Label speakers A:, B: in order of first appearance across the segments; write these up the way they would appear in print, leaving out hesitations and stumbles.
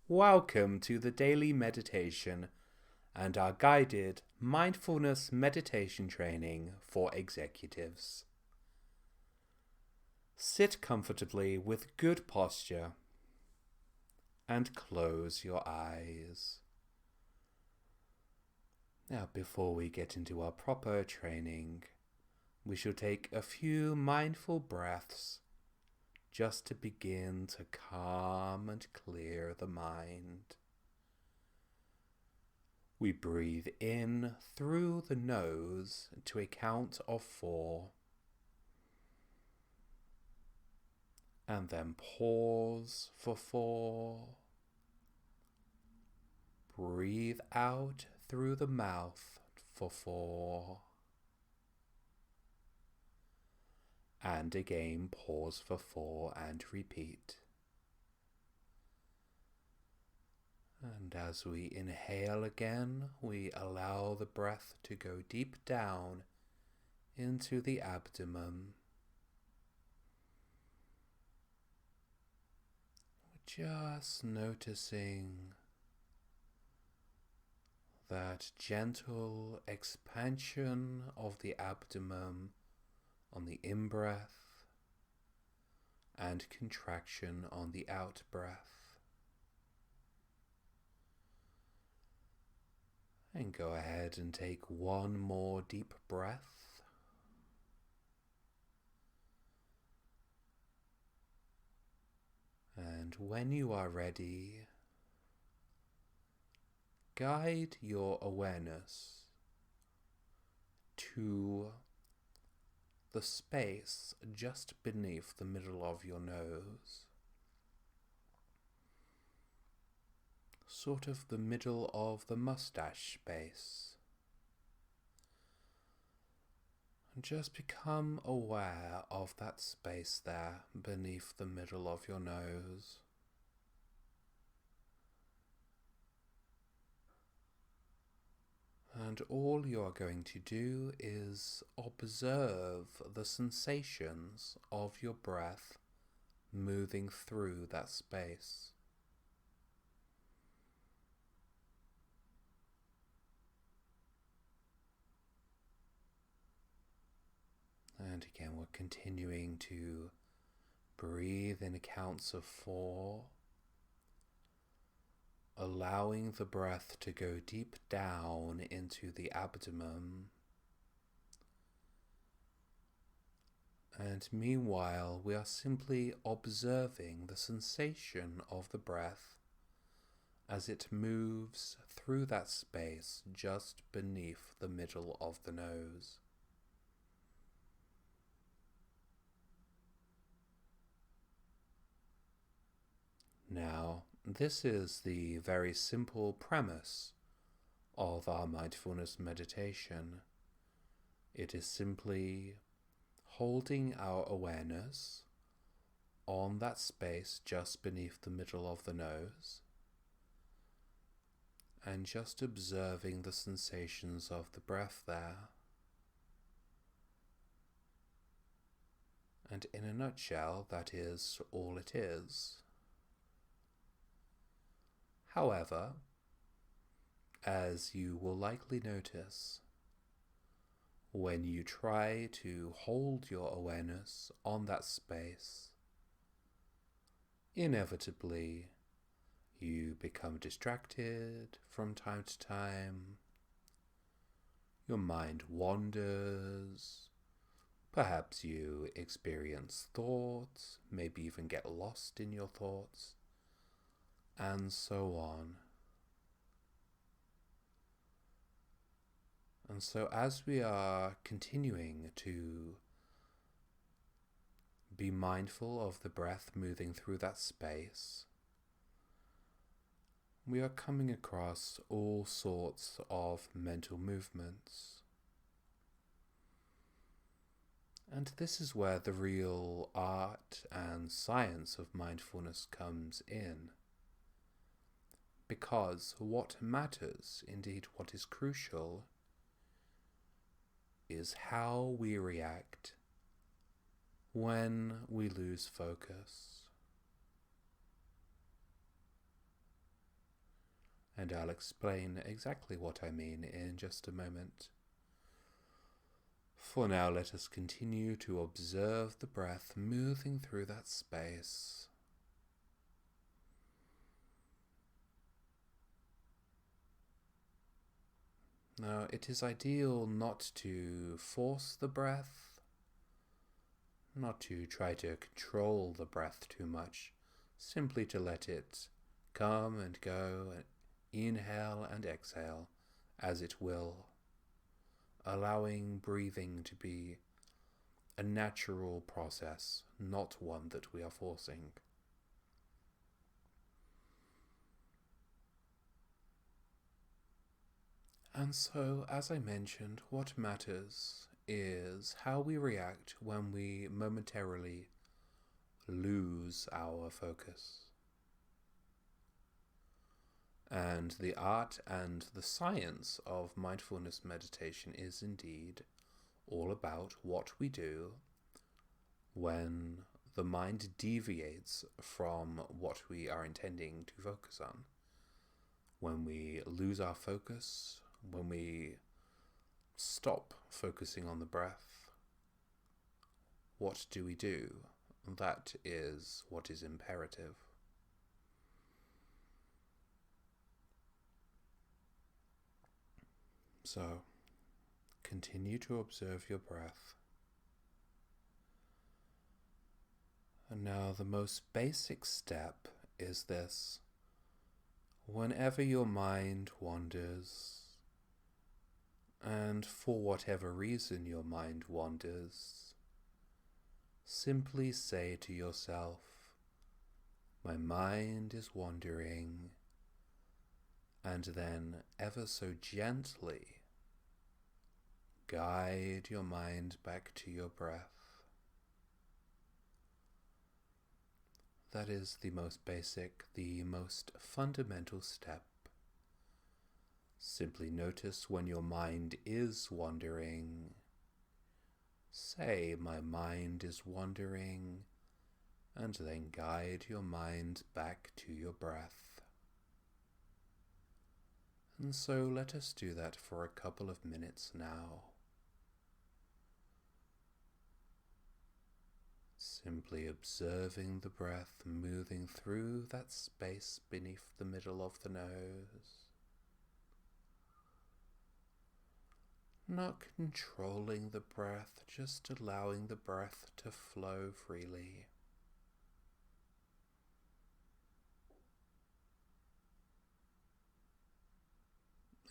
A: Welcome to the daily meditation and our guided mindfulness meditation training for executives. Sit comfortably with good posture and close your eyes. Now, before we get into our proper training, we shall take a few mindful breaths just to begin to calm and clear the mind. We breathe in through the nose to a count of 4, and then pause for 4. Breathe out through the mouth for 4. And again pause for 4 and repeat. And as we inhale again, we allow the breath to go deep down into the abdomen. Just noticing that gentle expansion of the abdomen on the in-breath and contraction on the out-breath. And go ahead and take one more deep breath. And when you are ready, guide your awareness to the space just beneath the middle of your nose. Sort of the middle of the mustache space. And just become aware of that space there beneath the middle of your nose. And all you are going to do is observe the sensations of your breath moving through that space. And again, we're continuing to breathe in counts of 4. Allowing the breath to go deep down into the abdomen. And meanwhile, we are simply observing the sensation of the breath as it moves through that space just beneath the middle of the nose. Now, this is the very simple premise of our mindfulness meditation. It is simply holding our awareness on that space just beneath the middle of the nose and just observing the sensations of the breath there. And in a nutshell, that is all it is. However, as you will likely notice, when you try to hold your awareness on that space, inevitably you become distracted from time to time. Your mind wanders. Perhaps you experience thoughts, maybe even get lost in your thoughts, and so on. And so as we are continuing to be mindful of the breath moving through that space, we are coming across all sorts of mental movements. And this is where the real art and science of mindfulness comes in. Because what matters, indeed what is crucial, is how we react when we lose focus. and I'll explain exactly what I mean in just a moment. For now, let us continue to observe the breath moving through that space. Now, it is ideal not to force the breath, not to try to control the breath too much, simply to let it come and go, inhale and exhale as it will, allowing breathing to be a natural process, not one that we are forcing. And so, as I mentioned, what matters is how we react when we momentarily lose our focus. And the art and the science of mindfulness meditation is indeed all about what we do when the mind deviates from what we are intending to focus on. When we lose our focus, when we stop focusing on the breath, what do we do? That is what is imperative. So, continue to observe your breath. And now the most basic step is this. Whenever your mind wanders, and for whatever reason your mind wanders, simply say to yourself, "My mind is wandering," and then ever so gently guide your mind back to your breath. That is the most basic, the most fundamental step. Simply notice when your mind is wandering. Say, "My mind is wandering," and then guide your mind back to your breath. And so let us do that for a couple of minutes now. Simply observing the breath moving through that space beneath the middle of the nose. Not controlling the breath, just allowing the breath to flow freely.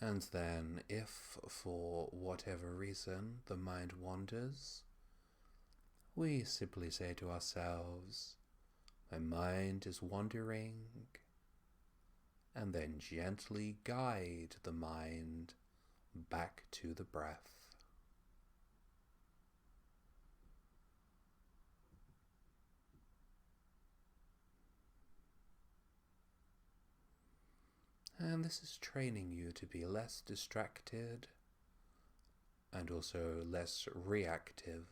A: And then, if for whatever reason the mind wanders, we simply say to ourselves, "My mind is wandering," and then gently guide the mind back to the breath. And this is training you to be less distracted and also less reactive.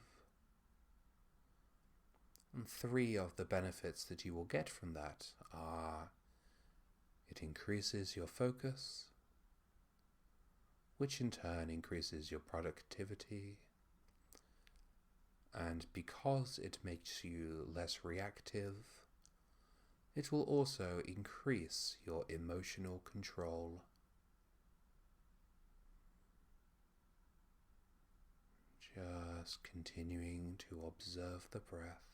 A: And 3 of the benefits that you will get from that are: it increases your focus, which in turn increases your productivity, and because it makes you less reactive, it will also increase your emotional control. Just continuing to observe the breath.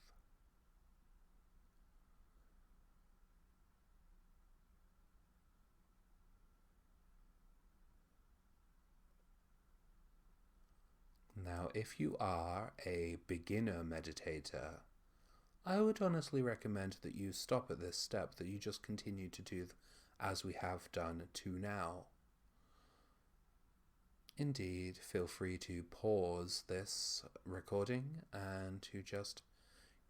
A: Now, if you are a beginner meditator, I would honestly recommend that you stop at this step, that you just continue to do as we have done to now. Indeed, feel free to pause this recording and to just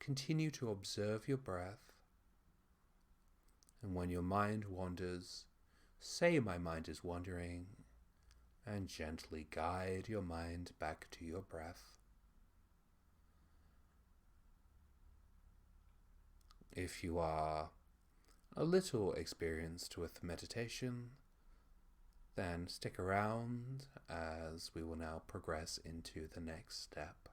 A: continue to observe your breath. And when your mind wanders, say, "My mind is wandering," and gently guide your mind back to your breath. If you are a little experienced with meditation, then stick around as we will now progress into the next step.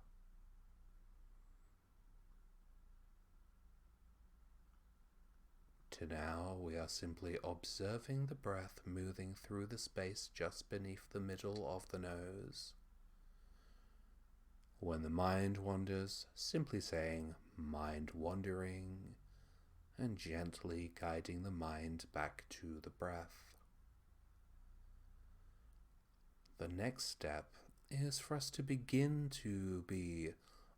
A: To now, we are simply observing the breath moving through the space just beneath the middle of the nose. When the mind wanders, simply saying, "mind wandering," and gently guiding the mind back to the breath. The next step is for us to begin to be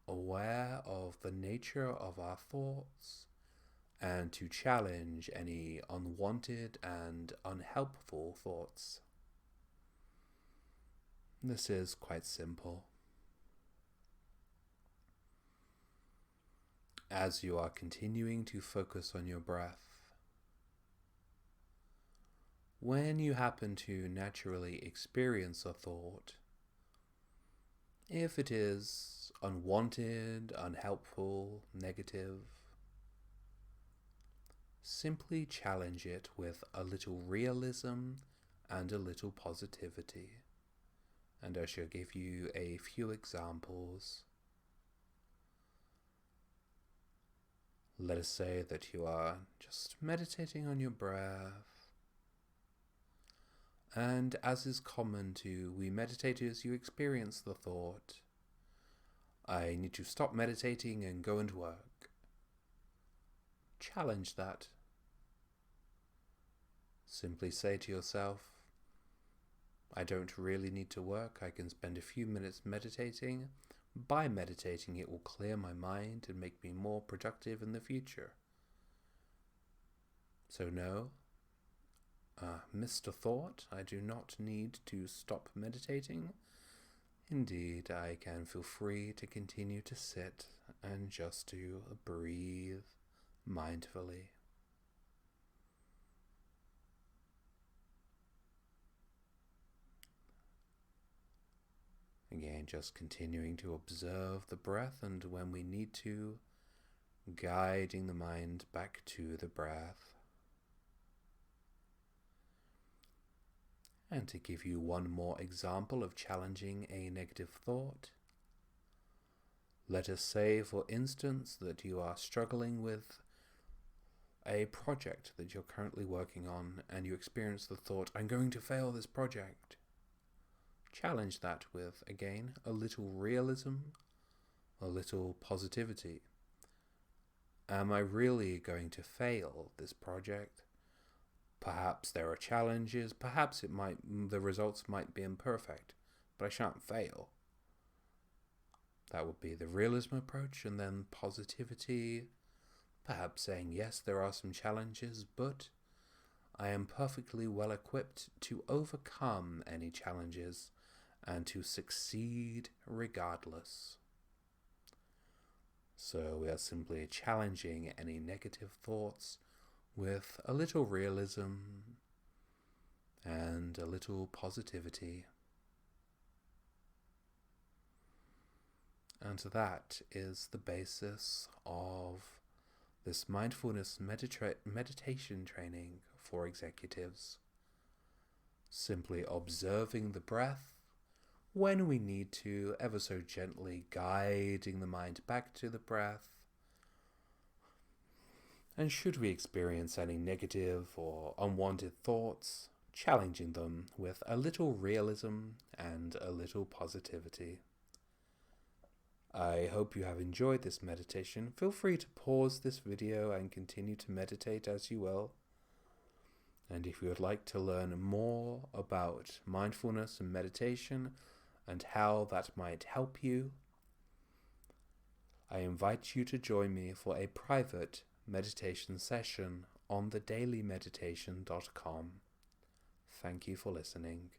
A: aware of the nature of our thoughts and to challenge any unwanted and unhelpful thoughts. This is quite simple. As you are continuing to focus on your breath, when you happen to naturally experience a thought, if it is unwanted, unhelpful, negative, simply challenge it with a little realism and a little positivity. And I shall give you a few examples. Let us say that you are just meditating on your breath, and as is common to we meditators, you experience the thought, "I need to stop meditating and go and work." Challenge that. Simply say to yourself, "I don't really need to work. I can spend a few minutes meditating. By meditating, it will clear my mind and make me more productive in the future." So no, Mr. Thought, I do not need to stop meditating. Indeed, I can feel free to continue to sit and just to breathe mindfully. Again, just continuing to observe the breath, and when we need to, guiding the mind back to the breath. And to give you one more example of challenging a negative thought, let us say, for instance, that you are struggling with a project that you're currently working on, and you experience the thought, "I'm going to fail this project." Challenge that with, again, a little realism, a little positivity. Am I really going to fail this project? Perhaps there are challenges, perhaps the results might be imperfect, but I shan't fail. That would be the realism approach. And then positivity, perhaps saying, yes, there are some challenges, but I am perfectly well equipped to overcome any challenges and to succeed regardless. So we are simply challenging any negative thoughts with a little realism and a little positivity. And that is the basis of this mindfulness meditation training for executives. Simply observing the breath, when we need to, ever so gently guiding the mind back to the breath. And should we experience any negative or unwanted thoughts, challenging them with a little realism and a little positivity. I hope you have enjoyed this meditation. Feel free to pause this video and continue to meditate as you will. And if you would like to learn more about mindfulness and meditation and how that might help you, I invite you to join me for a private meditation session on thedailymeditation.com. Thank you for listening.